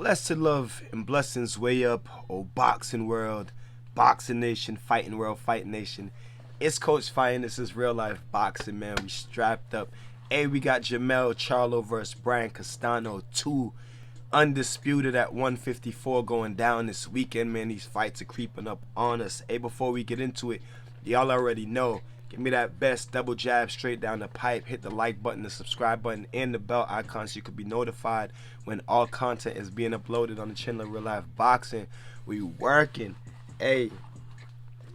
Blessed love and blessings way up, oh boxing world, boxing nation, fighting world, fighting nation. It's Coach Fighting. This is real life boxing, man. We strapped up. Hey, we got JERMELL CHARLO versus Brian Castano, two undisputed at 154 going down this weekend, man. These fights are creeping up on us. Hey, before we get into it, y'all already know. Give me that best double jab straight down the pipe. Hit the like button, the subscribe button, and the bell icon so you can be notified when all content is being uploaded on the channel of Real Life Boxing. We working. Hey,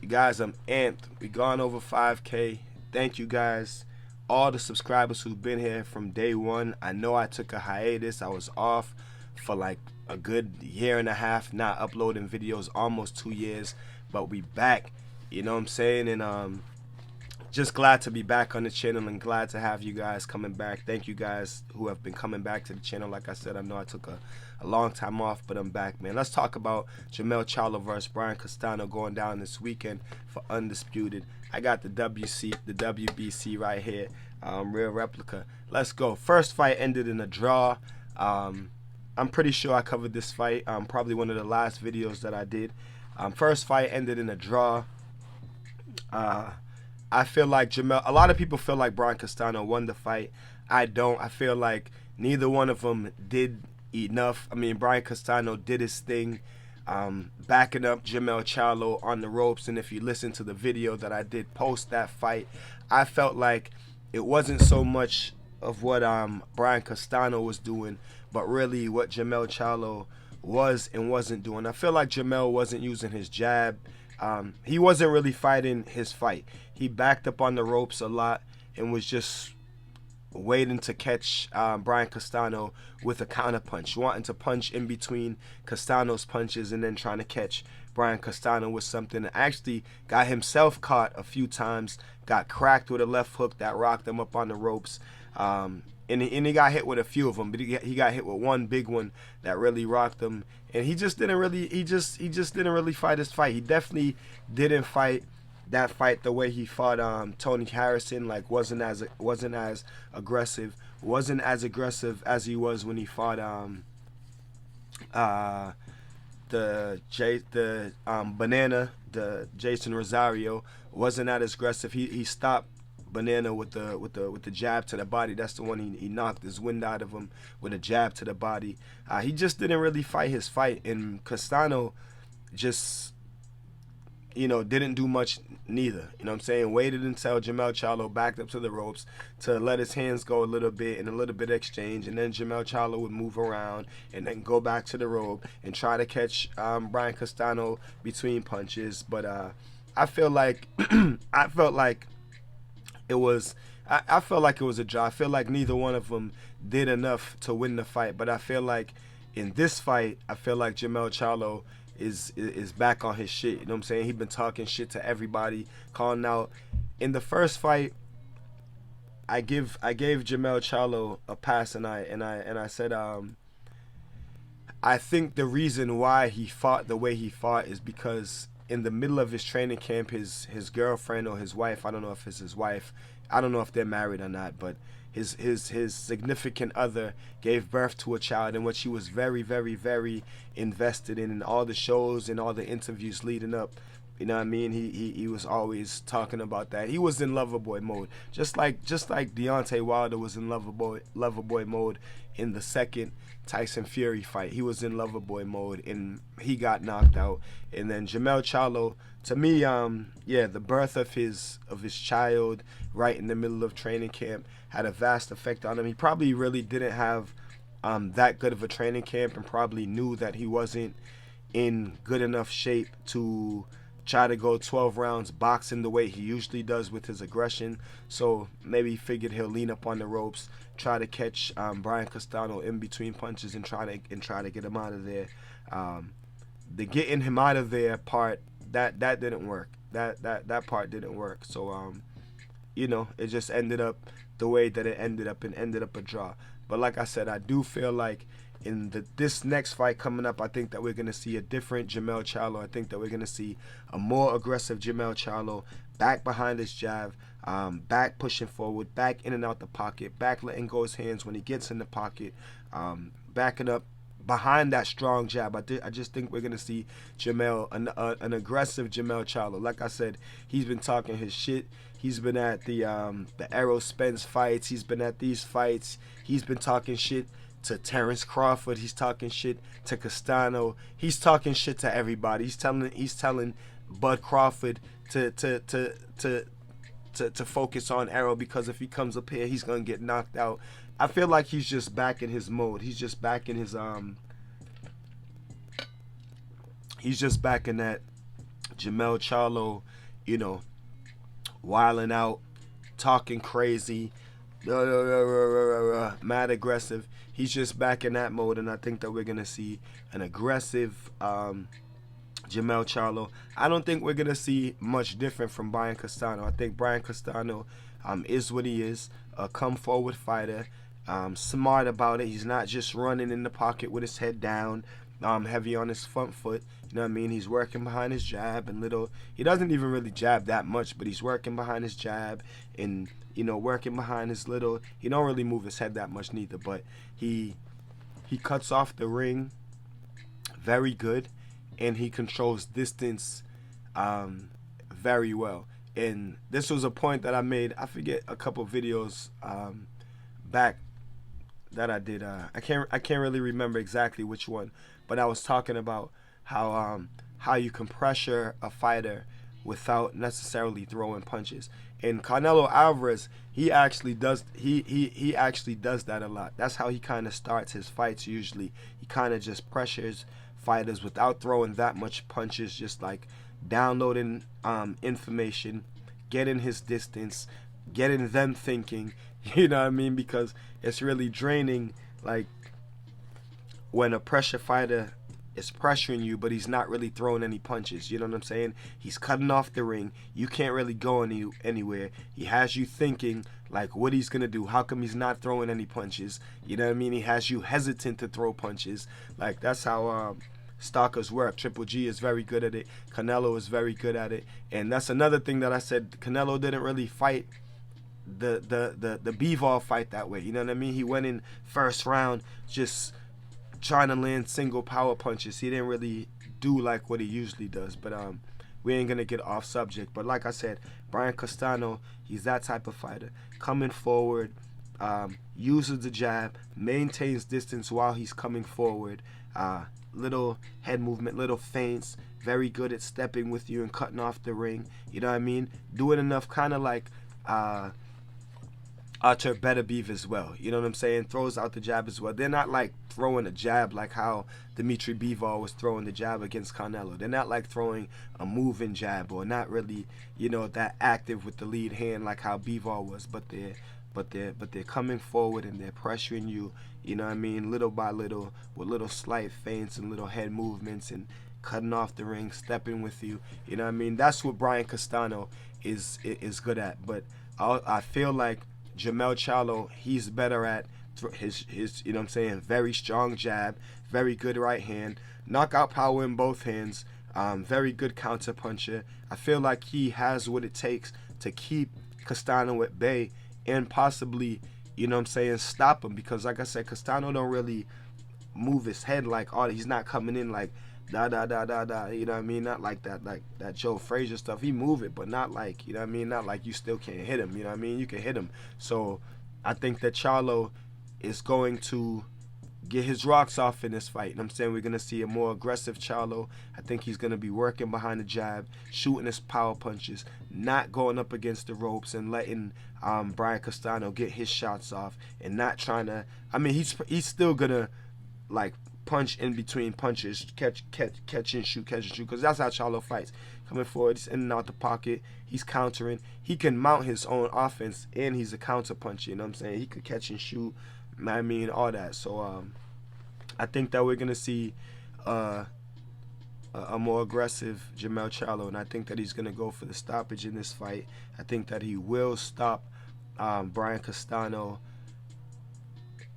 you guys, I'm amped. We gone over 5K. Thank you guys. All the subscribers who've been here from day one. I know I took a hiatus. I was off for like a good year and a half, not uploading videos, almost 2 years. But we back. You know what I'm saying? And just glad to be back on the channel and glad to have you guys coming back. Thank you guys who have been coming back to the channel. Like I said, I know I took a long time off, but I'm back, man. Let's talk about JERMELL CHARLO versus Brian Castano going down this weekend for Undisputed. I got the WBC right here, real replica. Let's go. First fight ended in a draw. I'm pretty sure I covered this fight. Probably one of the last videos that I did. First fight ended in a draw. I feel like JERMELL, a lot of people feel like Brian Castano won the fight. I don't. I feel like neither one of them did enough. I mean, Brian Castano did his thing, backing up JERMELL CHARLO on the ropes. And if you listen to the video that I did post that fight, I felt like it wasn't so much of what Brian Castano was doing, but really what JERMELL CHARLO was and wasn't doing. I feel like JERMELL wasn't using his jab. He wasn't really fighting his fight. He backed up on the ropes a lot and was just waiting to catch Brian Castano with a counter punch, wanting to punch in between Castano's punches and then trying to catch Brian Castano with something. Actually got himself caught a few times, got cracked with a left hook that rocked him up on the ropes. And he got hit with a few of them, but he got hit with one big one that really rocked him. And he just didn't really, he just didn't really fight his fight. He definitely didn't fight that fight the way he fought Tony Harrison. Like wasn't as aggressive, wasn't as aggressive as he was when he fought Jason Rosario. Wasn't that as aggressive. He stopped Banana with the jab to the body. That's the one he knocked his wind out of him with a jab to the body. He just didn't really fight his fight, and Castano just, you know, didn't do much neither. You know what I'm saying? Waited until JERMELL CHARLO backed up to the ropes to let his hands go a little bit and a little bit exchange, and then JERMELL CHARLO would move around and then go back to the rope and try to catch Brian Castano between punches. But I feel like I felt like it was a draw. I feel like neither one of them did enough to win the fight. But I feel like in this fight, I feel like JERMELL CHARLO is back on his shit. You know what I'm saying? He been talking shit to everybody, calling out. In the first fight, I gave JERMELL CHARLO a pass, and I said I think the reason why he fought the way he fought is because in the middle of his training camp, his girlfriend or his wife, I don't know if it's his wife, I don't know if they're married or not, but his significant other gave birth to a child, in which she was very, very, very invested in all the shows and all the interviews leading up. You know what I mean? He was always talking about that. He was in Loveboy mode, just like Deontay Wilder was in Loveboy mode in the second Tyson Fury fight. He was in Loveboy mode and he got knocked out. And then JERMELL CHARLO, to me, yeah, the birth of his child right in the middle of training camp had a vast effect on him. He probably really didn't have that good of a training camp, and probably knew that he wasn't in good enough shape to try to go 12 rounds boxing the way he usually does with his aggression. So maybe he figured he'll lean up on the ropes, try to catch Brian Castano in between punches and try to get him out of there. The getting him out of there part, that didn't work. That part didn't work. So you know, it just ended up the way that it ended up, and ended up a draw. But like I said, I do feel like in this next fight coming up, I think that we're going to see a different JERMELL CHARLO. I think that we're going to see a more aggressive JERMELL CHARLO, back behind his jab, back pushing forward, back in and out the pocket, back letting go his hands when he gets in the pocket, backing up behind that strong jab. I just think we're gonna see JERMELL, an aggressive JERMELL Charlo. Like I said, he's been talking his shit. He's been at the Errol Spence fights. He's been at these fights. He's been talking shit to Terrence Crawford. He's talking shit to Castano. He's talking shit to everybody. He's telling Bud Crawford to focus on Errol, because if he comes up here, he's gonna get knocked out. I feel like he's just back in his mode. He's just back in his he's just back in that JERMELL Charlo, you know, wilding out, talking crazy, mad aggressive. He's just back in that mode, and I think that we're gonna see an aggressive JERMELL Charlo. I don't think we're gonna see much different from Brian Castano. I think Brian Castano is what he is, a come forward fighter, smart about it. He's not just running in the pocket with his head down, heavy on his front foot. You know what I mean? He's working behind his jab and little. He doesn't even really jab that much, but he's working behind his jab and, you know, working behind his little. He don't really move his head that much neither, but he cuts off the ring very good, and he controls distance very well. And this was a point that I made, I forget, a couple videos back that I did. I can't really remember exactly which one, but I was talking about how you can pressure a fighter without necessarily throwing punches. And Canelo Alvarez, he actually does that a lot. That's how he kind of starts his fights usually. He kind of just pressures fighters without throwing that much punches, just like downloading information, getting his distance, getting them thinking, you know what I mean? Because it's really draining, like when a pressure fighter is pressuring you, but he's not really throwing any punches. You know what I'm saying? He's cutting off the ring. You can't really go anywhere. He has you thinking like what he's gonna do. How come he's not throwing any punches? You know what I mean? He has you hesitant to throw punches. Like that's how stalkers work. Triple G is very good at it. Canelo is very good at it. And that's another thing that I said. Canelo didn't really fight the Bivol fight that way. You know what I mean? He went in first round just trying to land single power punches. He didn't really do like what he usually does. But we ain't gonna get off subject. But like I said, Brian Castano, he's that type of fighter. Coming forward, uses the jab, maintains distance while he's coming forward. Little head movement, little feints. Very good at stepping with you and cutting off the ring. You know what I mean? Doing enough, kind of like Artur Beterbiev as well. You know what I'm saying? Throws out the jab as well. They're not like throwing a jab like how Dimitri Bivol was throwing the jab against Canelo. They're not like throwing a moving jab, or not really, you know, that active with the lead hand like how Bivol was. But they're coming forward and they're pressuring you. You know what I mean? Little by little, with little slight feints and little head movements and cutting off the ring, stepping with you. You know what I mean? That's what Brian Castano is good at. But I feel like JERMELL Charlo, he's better at his you know what I'm saying, very strong jab, very good right hand, knockout power in both hands, very good counter puncher. I feel like he has what it takes to keep Castano at bay and possibly, you know what I'm saying, stop him. Because like I said, Castano don't really move his head like, oh, he's not coming in like da da da da da, you know what I mean? Not like that Joe Frazier stuff. He move it, but not like, you know what I mean? Not like you still can't hit him, you know what I mean? You can hit him. So I think that Charlo is going to get his rocks off in this fight. And I'm saying we're going to see a more aggressive Charlo. I think he's going to be working behind the jab, shooting his power punches, not going up against the ropes and letting Brian Castano get his shots off, and not trying to, I mean, he's still going to like punch in between punches, catch and shoot, because that's how Charlo fights. Coming forward, he's in and out the pocket, he's countering. He can mount his own offense, and he's a counter puncher, you know what I'm saying? He could catch and shoot, I mean, all that. So I think that we're going to see a more aggressive JERMELL Charlo, and I think that he's going to go for the stoppage in this fight. I think that he will stop Brian Castano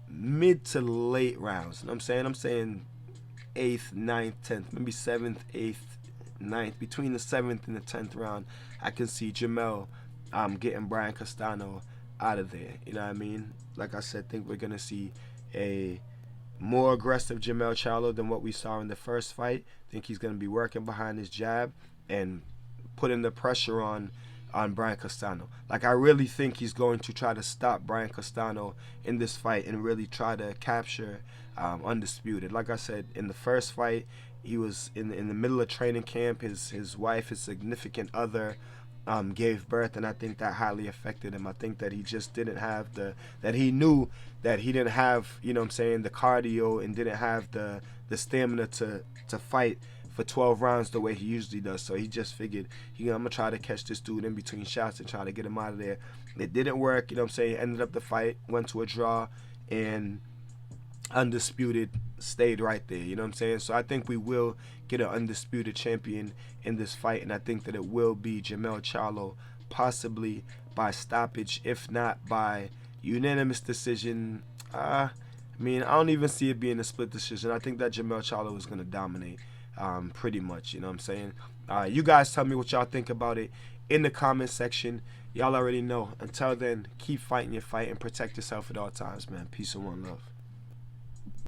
mid to late rounds. You know what I'm saying 8th, 9th, 10th, maybe 7th, 8th, 9th. Between the 7th and the 10th round, I can see JERMELL getting Brian Castano out of there. You know what I mean? Like I said, I think we're going to see a more aggressive JERMELL CHARLO than what we saw in the first fight. I think he's going to be working behind his jab and putting the pressure on Brian Castano. Like, I really think he's going to try to stop Brian Castano in this fight and really try to capture Undisputed. Like I said, in the first fight, he was in the middle of training camp. His wife, his significant other, gave birth, and I think that highly affected him. I think that he just didn't have that he knew that he didn't have, you know what I'm saying, the cardio, and didn't have the stamina to fight for 12 rounds the way he usually does. So he just figured, I'm going to try to catch this dude in between shots and try to get him out of there. It didn't work, you know what I'm saying. Ended up the fight, went to a draw, and Undisputed stayed right there, you know what I'm saying. So I think we will get an undisputed champion in this fight, and I think that it will be JERMELL CHARLO, possibly by stoppage, if not by unanimous decision. I mean, I don't even see it being a split decision. I think that JERMELL CHARLO is going to dominate pretty much, you know what I'm saying. You guys tell me what y'all think about it in the comment section. Y'all already know. Until then, keep fighting your fight and protect yourself at all times, man. Peace and one love.